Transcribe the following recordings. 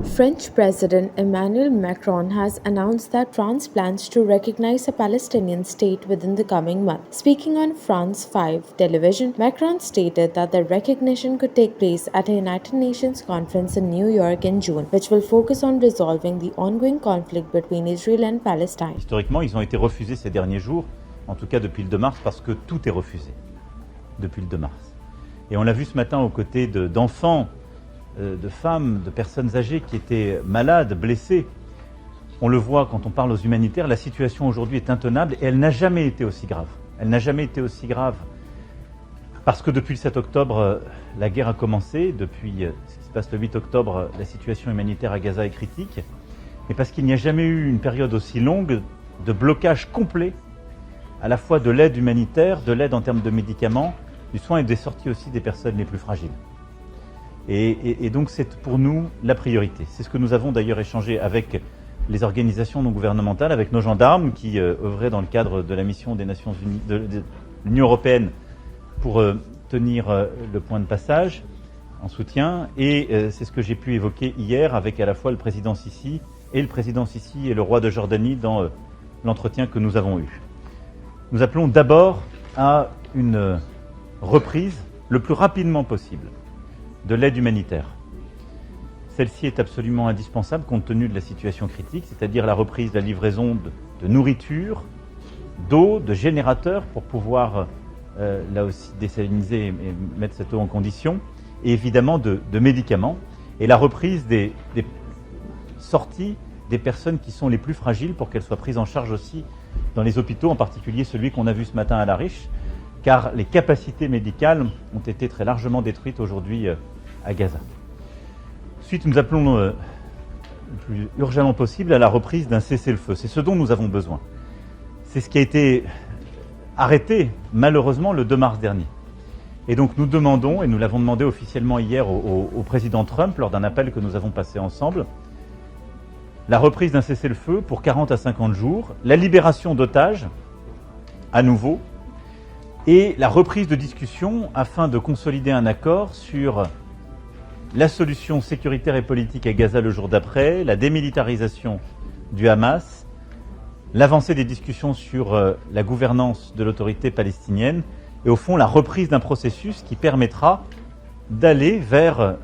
French President Emmanuel Macron has announced that France plans to recognize a Palestinian state within the coming month. Speaking on France 5 television, Macron stated that the recognition could take place at a United Nations conference in New York in June, which will focus on resolving the ongoing conflict between Israel and Palestine. Historiquement, ils ont été refusés ces derniers jours, en tout cas depuis le 2 mars, parce que tout est refusé depuis le 2 mars. Et on l'a vu ce matin aux côtés d'enfants, de femmes, de personnes âgées qui étaient malades, blessées. On le voit quand on parle aux humanitaires, la situation aujourd'hui est intenable et elle n'a jamais été aussi grave. Elle n'a jamais été aussi grave parce que depuis le 7 octobre, la guerre a commencé. Depuis ce qui se passe le 8 octobre, la situation humanitaire à Gaza est critique. Mais parce qu'il n'y a jamais eu une période aussi longue de blocage complet, à la fois de l'aide humanitaire, de l'aide en termes de médicaments, du soin et des sorties aussi des personnes les plus fragiles. Et donc c'est pour nous la priorité. C'est ce que nous avons d'ailleurs échangé avec les organisations non gouvernementales, avec nos gendarmes qui œuvraient dans le cadre de la mission des Nations Unies, de l'Union européenne pour tenir le point de passage en soutien. Et c'est ce que j'ai pu évoquer hier avec à la fois le président Sisi et le roi de Jordanie dans l'entretien que nous avons eu. Nous appelons d'abord à une reprise le plus rapidement possible de l'aide humanitaire. Celle-ci est absolument indispensable compte tenu de la situation critique, c'est-à-dire la reprise de la livraison de nourriture, d'eau, de générateurs pour pouvoir là aussi désaliniser et mettre cette eau en condition, et évidemment de médicaments, et la reprise des sorties des personnes qui sont les plus fragiles pour qu'elles soient prises en charge aussi dans les hôpitaux, en particulier celui qu'on a vu ce matin à La Riche, car les capacités médicales ont été très largement détruites aujourd'hui à Gaza. Ensuite, nous appelons le plus urgemment possible à la reprise d'un cessez-le-feu. C'est ce dont nous avons besoin. C'est ce qui a été arrêté, malheureusement, le 2 mars dernier. Et donc nous demandons, et nous l'avons demandé officiellement hier au président Trump, lors d'un appel que nous avons passé ensemble, la reprise d'un cessez-le-feu pour 40 à 50 jours, la libération d'otages, à nouveau, et la reprise de discussion afin de consolider un accord sur la solution sécuritaire et politique à Gaza le jour d'après, la démilitarisation du Hamas, l'avancée des discussions sur la gouvernance de l'autorité palestinienne et au fond la reprise d'un processus qui permettra d'aller vers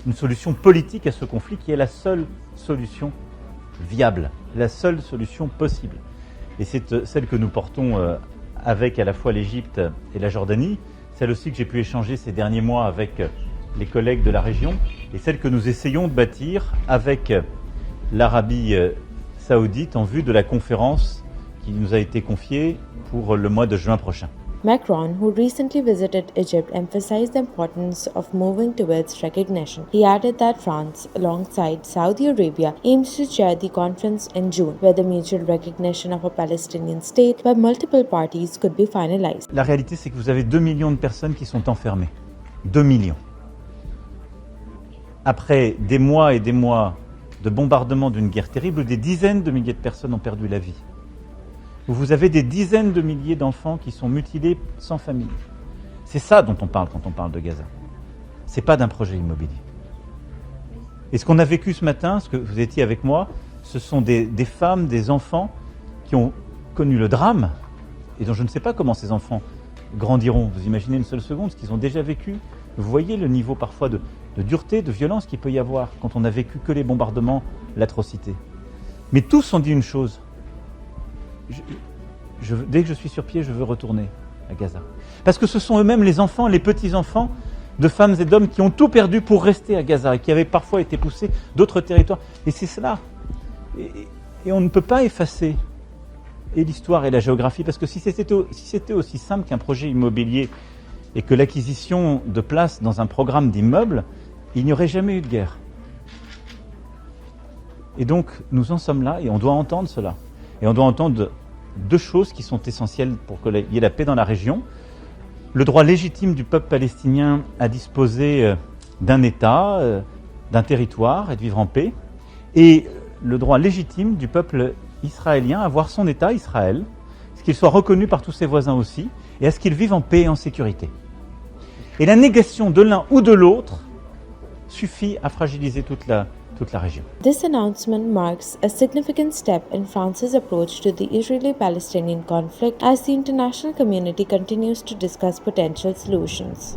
une solution politique à ce conflit qui est la seule solution viable, la seule solution possible. Et c'est celle que nous portons avec à la fois l'Égypte et la Jordanie, celle aussi que j'ai pu échanger ces derniers mois avec les collègues de la région, et celle que nous essayons de bâtir avec l'Arabie saoudite en vue de la conférence qui nous a été confiée pour le mois de juin prochain. Macron, who recently visited Egypt, emphasized the importance of moving towards recognition. He added that France, alongside Saudi Arabia, aims to chair the conference in June, where the mutual recognition of a Palestinian state by multiple parties could be finalized. La réalité, c'est que vous avez 2 millions de personnes qui sont enfermées. 2 millions. Après des mois et des mois de bombardement d'une guerre terrible, où des dizaines de milliers de personnes ont perdu la vie, où vous avez des dizaines de milliers d'enfants qui sont mutilés sans famille. C'est ça dont on parle quand on parle de Gaza. C'est pas d'un projet immobilier. Et ce qu'on a vécu ce matin, ce que vous étiez avec moi, ce sont des femmes, des enfants qui ont connu le drame et dont je ne sais pas comment ces enfants grandiront. Vous imaginez une seule seconde ce qu'ils ont déjà vécu. Vous voyez le niveau parfois de dureté, de violence qu'il peut y avoir quand on n'a vécu que les bombardements, l'atrocité. Mais tous ont dit une chose. Dès que je suis sur pied, je veux retourner à Gaza. Parce que ce sont eux-mêmes les enfants, les petits-enfants de femmes et d'hommes qui ont tout perdu pour rester à Gaza et qui avaient parfois été poussés d'autres territoires. Et c'est cela. Et on ne peut pas effacer et l'histoire et la géographie, parce que si c'était aussi simple qu'un projet immobilier et que l'acquisition de places dans un programme d'immeubles, il n'y aurait jamais eu de guerre. Et donc, nous en sommes là et on doit entendre cela. Et on doit entendre 2 choses qui sont essentielles pour qu'il y ait la paix dans la région. Le droit légitime du peuple palestinien à disposer d'un État, d'un territoire et de vivre en paix. Et le droit légitime du peuple israélien à voir son État, Israël, à ce qu'il soit reconnu par tous ses voisins aussi, et à ce qu'il vive en paix et en sécurité. Et la négation de l'un ou de l'autre suffit à fragiliser toute toute la région. This announcement marks a significant step in France's approach to the Israeli-Palestinian conflict as the international community continues to discuss potential solutions.